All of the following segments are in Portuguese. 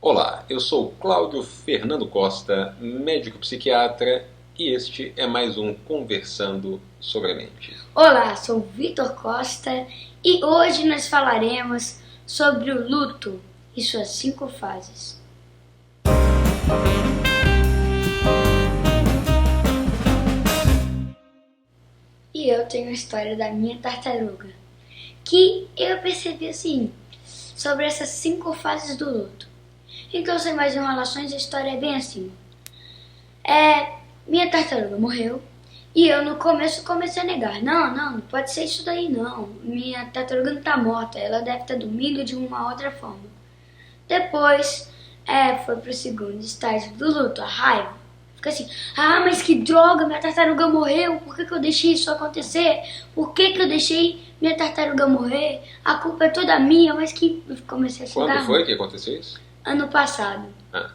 Olá, eu sou Cláudio Fernando Costa, médico psiquiatra, e este é mais um Conversando sobre a Mente. Olá, sou Vitor Costa e hoje nós falaremos sobre o luto e suas 5 fases. E eu tenho a história da minha tartaruga, que eu percebi assim, sobre essas 5 fases do luto. Então, sem mais enrolações, a história é bem assim. Minha tartaruga morreu e eu no começo comecei a negar. Não pode ser isso daí não. Minha tartaruga não tá morta, ela deve estar dormindo de uma outra forma. Depois, foi pro segundo estágio do luto, a raiva. Fica assim, mas que droga, minha tartaruga morreu, por que eu deixei isso acontecer? Por que eu deixei minha tartaruga morrer? A culpa é toda minha, mas que... Eu comecei a xingar. Quando foi que aconteceu isso? Ano passado. Ah.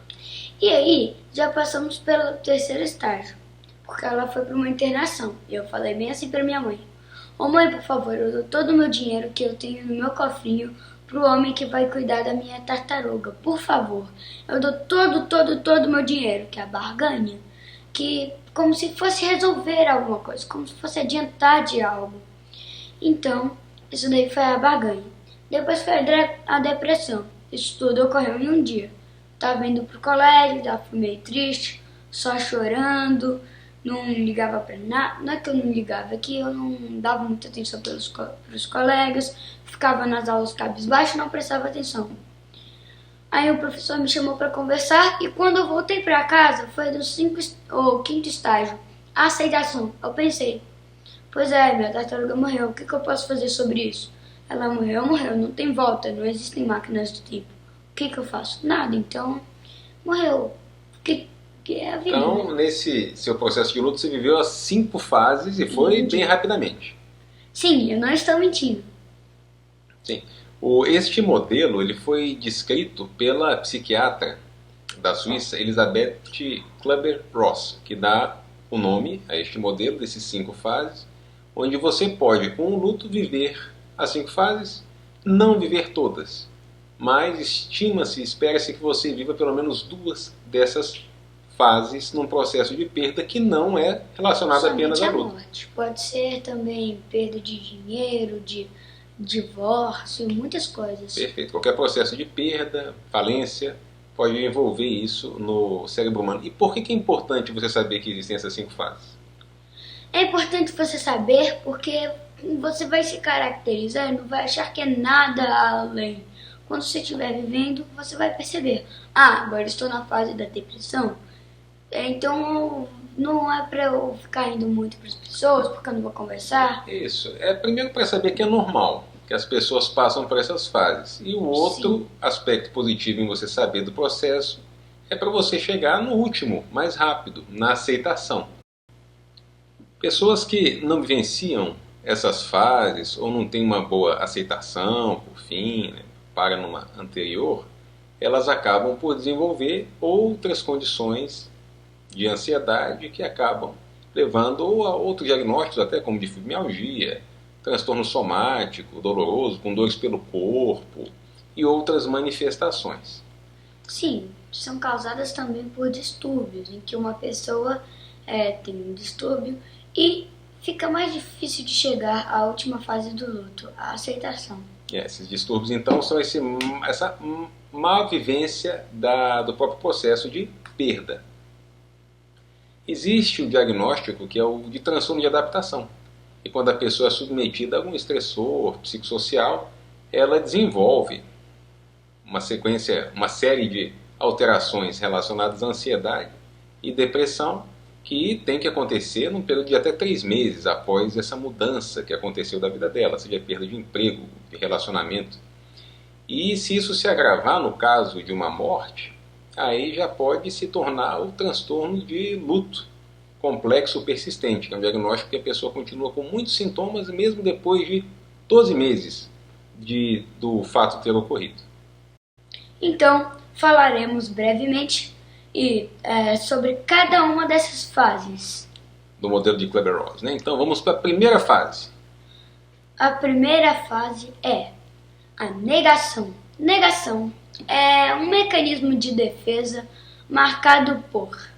E aí, já passamos pelo terceiro estágio, porque ela foi para uma internação. E eu falei bem assim para minha mãe: ô mãe, por favor, eu dou todo o meu dinheiro que eu tenho no meu cofrinho pro homem que vai cuidar da minha tartaruga. Por favor, eu dou todo o meu dinheiro, que é a barganha, que como se fosse resolver alguma coisa, como se fosse adiantar de algo. Então, isso daí foi a barganha. Depois foi a depressão. Isso tudo ocorreu em um dia. Tava indo pro colégio, já fui meio triste, só chorando, não ligava pra nada. Não é que eu não ligava, é que eu não dava muita atenção pros colegas, ficava nas aulas cabisbaixo e não prestava atenção. Aí o professor me chamou pra conversar e quando eu voltei pra casa, foi do quinto estágio, a aceitação. Eu pensei, pois é, minha tartaruga morreu, o que eu posso fazer sobre isso? Ela morreu, não tem volta, não existem máquinas do tempo. O que eu faço? Nada, então morreu. Que é a vida. Então, nesse seu processo de luto, você viveu as 5 fases e foi bem rapidamente. Sim, eu não estou mentindo. Sim. Este modelo ele foi descrito pela psiquiatra da Suíça, Elisabeth Kübler-Ross, que dá o nome a este modelo desses 5 fases, onde você pode, com o luto, viver as 5 fases, não viver todas. Mas estima-se, espera-se que você viva pelo menos 2 dessas fases num processo de perda que não é relacionado apenas ao luto. Morte. Pode ser também perda de dinheiro, de divórcio, muitas coisas. Perfeito. Qualquer processo de perda, falência, pode envolver isso no cérebro humano. E por que é importante você saber que existem essas 5 fases? É importante você saber porque você vai se caracterizar e não vai achar que é nada além. Quando você estiver vivendo, você vai perceber. Agora estou na fase da depressão. Então não é para eu ficar indo muito para as pessoas, porque eu não vou conversar. Isso. Primeiro para saber que é normal, que as pessoas passam por essas fases. E o outro aspecto positivo em você saber do processo é para você chegar no último, mais rápido, na aceitação. Pessoas que não vivenciam essas fases ou não têm uma boa aceitação, por fim, para numa anterior, elas acabam por desenvolver outras condições de ansiedade que acabam levando a outros diagnósticos, até como de fibromialgia, transtorno somático, doloroso, com dores pelo corpo e outras manifestações. Sim, são causadas também por distúrbios, em que uma pessoa tem um distúrbio e fica mais difícil de chegar à última fase do luto, a aceitação. Esses distúrbios, então, são essa má vivência do próprio processo de perda. Existe o diagnóstico que é o de transtorno de adaptação. E quando a pessoa é submetida a algum estressor psicossocial, ela desenvolve uma série de alterações relacionadas à ansiedade e depressão que tem que acontecer num período de até 3 meses após essa mudança que aconteceu da vida dela, seja perda de emprego, de relacionamento. E se isso se agravar no caso de uma morte, aí já pode se tornar o transtorno de luto complexo persistente, que é um diagnóstico que a pessoa continua com muitos sintomas mesmo depois de 12 meses do fato ter ocorrido. Então, falaremos brevemente sobre cada uma dessas fases do modelo de Kübler-Ross, né? Então vamos para a primeira fase. A primeira fase é a negação. Negação é um mecanismo de defesa marcado por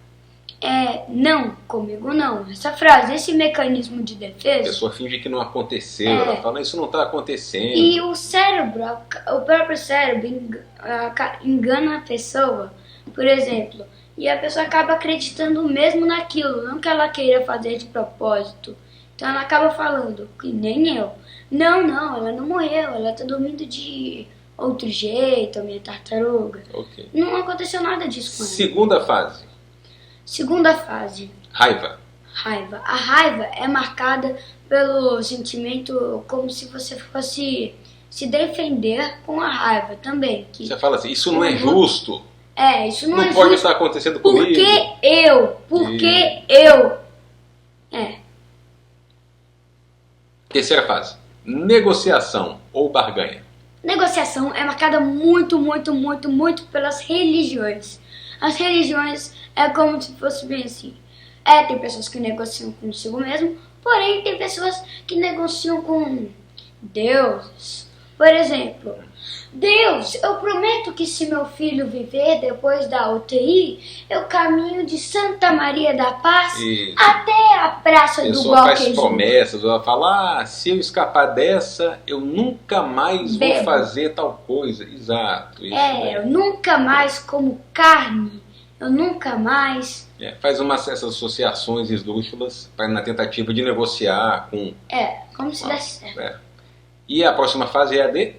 não, comigo não. Essa frase, esse mecanismo de A defesa. pessoa finge que não aconteceu, ela fala, isso não está acontecendo. E o cérebro, o próprio cérebro engana a pessoa, por exemplo, e a pessoa acaba acreditando mesmo naquilo, não que ela queira fazer de propósito. Então ela acaba falando, que nem eu. Não, ela não morreu, ela tá dormindo de outro jeito, a minha tartaruga. Ok. Não aconteceu nada disso com ela. Segunda fase. Segunda fase. Raiva. Raiva. A raiva é marcada pelo sentimento como se você fosse se defender com a raiva também. Que Você fala assim, isso não é justo. Isso não é justo. Não pode estar acontecendo comigo. Porque eu. Terceira fase. Negociação ou barganha. Negociação é marcada muito pelas religiões. As religiões é como se fosse bem assim. Tem pessoas que negociam consigo mesmo, porém tem pessoas que negociam com Deus. Por exemplo, Deus, eu prometo que se meu filho viver depois da UTI, eu caminho de Santa Maria da Paz até a Praça do Gualqueju. A pessoa faz promessas, ela fala, se eu escapar dessa, eu nunca mais vou fazer tal coisa. Exato. Isso, eu nunca mais como carne, eu nunca mais... faz essas associações esdrúxulas na tentativa de negociar com... como se desse certo. E a próxima fase é a de...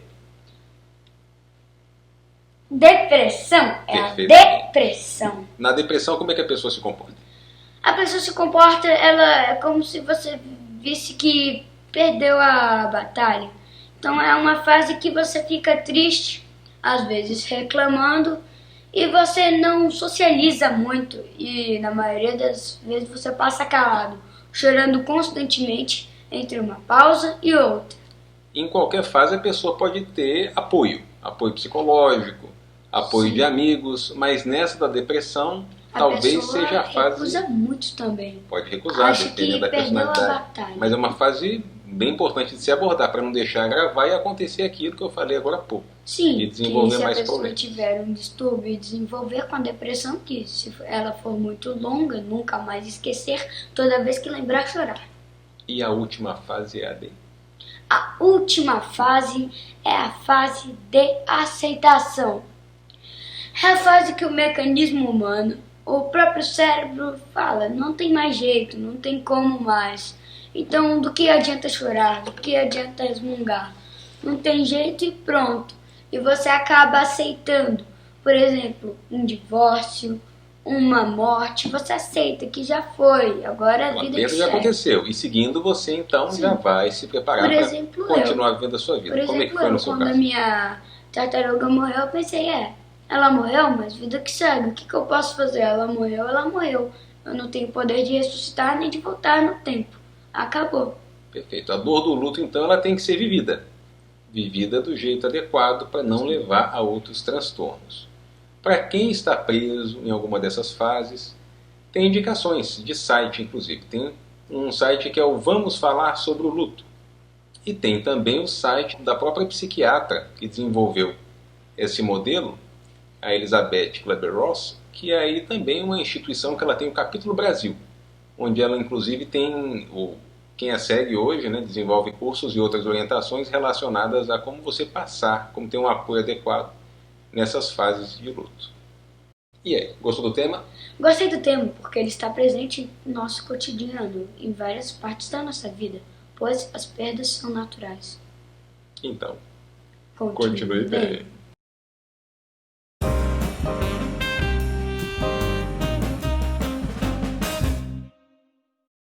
Depressão. A depressão. Na depressão, como é que a pessoa se comporta? A pessoa se comporta, ela é como se você visse que perdeu a batalha. Então é uma fase que você fica triste, às vezes reclamando, e você não socializa muito. E na maioria das vezes você passa calado, chorando constantemente entre uma pausa e outra. Em qualquer fase a pessoa pode ter apoio psicológico, apoio de amigos, mas nessa da depressão talvez seja a fase... recusa muito também. Pode recusar, dependendo da personalidade. Mas é uma fase bem importante de se abordar, para não deixar gravar e acontecer aquilo que eu falei agora há pouco. Sim, e desenvolver mais se a pessoa problemas. tiver um distúrbio e desenvolver com a depressão, que se ela for muito longa, nunca mais esquecer, toda vez que lembrar, chorar. E a última fase é a de... A última fase é a fase de aceitação. É a fase que o mecanismo humano, o próprio cérebro fala, não tem mais jeito, não tem como mais. Então, do que adianta chorar, do que adianta resmungar? Não tem jeito e pronto. E você acaba aceitando, por exemplo, um divórcio, uma morte, você aceita que já foi, agora a vida que já aconteceu. E seguindo você, então, já vai se preparar para continuar vivendo a sua vida. Por Como exemplo, é que foi no seu quando caso? a minha tartaruga morreu, eu pensei, ela morreu, mas vida que segue. O que eu posso fazer? Ela morreu. Eu não tenho poder de ressuscitar nem de voltar no tempo. Acabou. Perfeito. A dor do luto, então, ela tem que ser vivida. Vivida do jeito adequado para não levar a outros transtornos. Para quem está preso em alguma dessas fases, tem indicações de site, inclusive. Tem um site que é o Vamos Falar sobre o Luto. E tem também o site da própria psiquiatra que desenvolveu esse modelo, a Elizabeth Kübler-Ross, que é aí também uma instituição que ela tem o Capítulo Brasil, onde ela inclusive tem, quem a segue hoje, desenvolve cursos e outras orientações relacionadas a como você passar, como ter um apoio adequado nessas fases de luto. E aí, gostou do tema? Gostei do tema porque ele está presente no nosso cotidiano, em várias partes da nossa vida, pois as perdas são naturais. Então, continue bem.